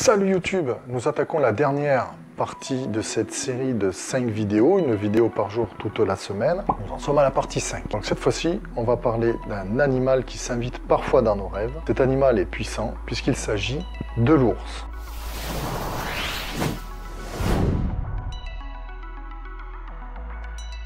Salut YouTube, nous attaquons la dernière partie de cette série de 5 vidéos, une vidéo par jour toute la semaine. Nous en sommes à la partie 5. Donc cette fois-ci, on va parler d'un animal qui s'invite parfois dans nos rêves. Cet animal est puissant puisqu'il s'agit de l'ours.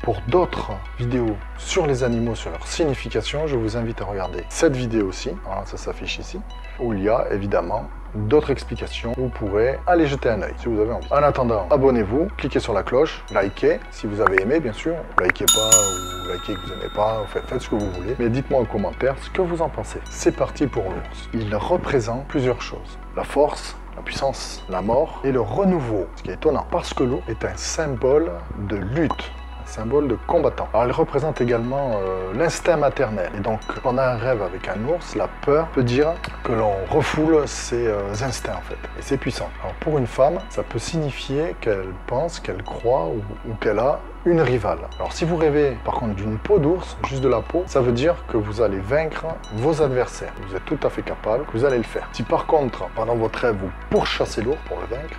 Pour d'autres vidéos sur les animaux, sur leur signification, je vous invite à regarder cette vidéo aussi, voilà, ça s'affiche ici, où il y a évidemment d'autres explications. Vous pourrez aller jeter un œil si vous avez envie. En attendant, abonnez-vous, cliquez sur la cloche, likez si vous avez aimé bien sûr, likez pas ou likez que vous n'aimez pas, faites ce que vous voulez, mais dites-moi en commentaire ce que vous en pensez. C'est parti pour l'ours. Il représente plusieurs choses. La force, la puissance, la mort et le renouveau, ce qui est étonnant, parce que l'ours est un symbole de lutte. Symbole de combattant. Alors elle représente également l'instinct maternel. Et donc pendant un rêve avec un ours, la peur peut dire que l'on refoule ses instincts en fait. Et c'est puissant. Alors pour une femme, ça peut signifier qu'elle pense, qu'elle croit ou qu'elle a une rivale. Alors si vous rêvez par contre d'une peau d'ours, juste de la peau, ça veut dire que vous allez vaincre vos adversaires. Vous êtes tout à fait capable, que vous allez le faire. Si par contre, pendant votre rêve, vous pourchassez l'ours pour le vaincre,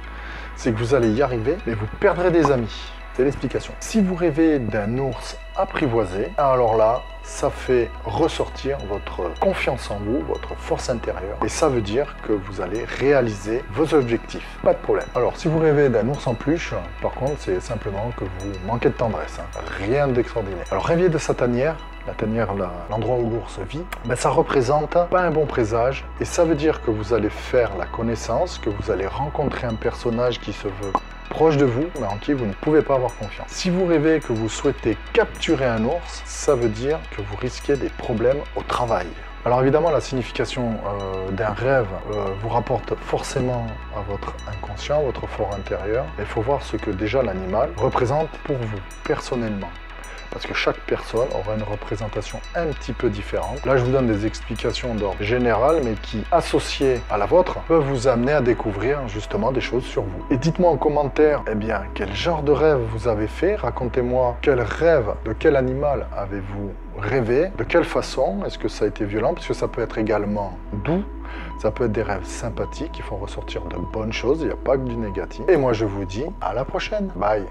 c'est que vous allez y arriver, mais vous perdrez des amis. C'est l'explication. Si vous rêvez d'un ours apprivoisé, alors là, ça fait ressortir votre confiance en vous, votre force intérieure. Et ça veut dire que vous allez réaliser vos objectifs. Pas de problème. Alors, si vous rêvez d'un ours en peluche, par contre, c'est simplement que vous manquez de tendresse. Rien d'extraordinaire. Alors, rêver de sa tanière, la tanière, l'endroit où l'ours vit, ben, ça représente pas un bon présage. Et ça veut dire que vous allez faire la connaissance, que vous allez rencontrer un personnage qui se veut proche de vous, mais en qui vous ne pouvez pas avoir confiance. Si vous rêvez que vous souhaitez capturer un ours, ça veut dire que vous risquez des problèmes au travail. Alors évidemment, la signification d'un rêve vous rapporte forcément à votre inconscient, votre fort intérieur. Il faut voir ce que déjà l'animal représente pour vous, personnellement. Parce que chaque personne aura une représentation un petit peu différente. Là, je vous donne des explications d'ordre général, mais qui, associées à la vôtre, peuvent vous amener à découvrir justement des choses sur vous. Et dites-moi en commentaire, eh bien, quel genre de rêve vous avez fait. Racontez-moi quel rêve, de quel animal avez-vous rêvé, de quelle façon, est-ce que ça a été violent, parce que ça peut être également doux, ça peut être des rêves sympathiques qui font ressortir de bonnes choses, il n'y a pas que du négatif. Et moi, je vous dis à la prochaine. Bye.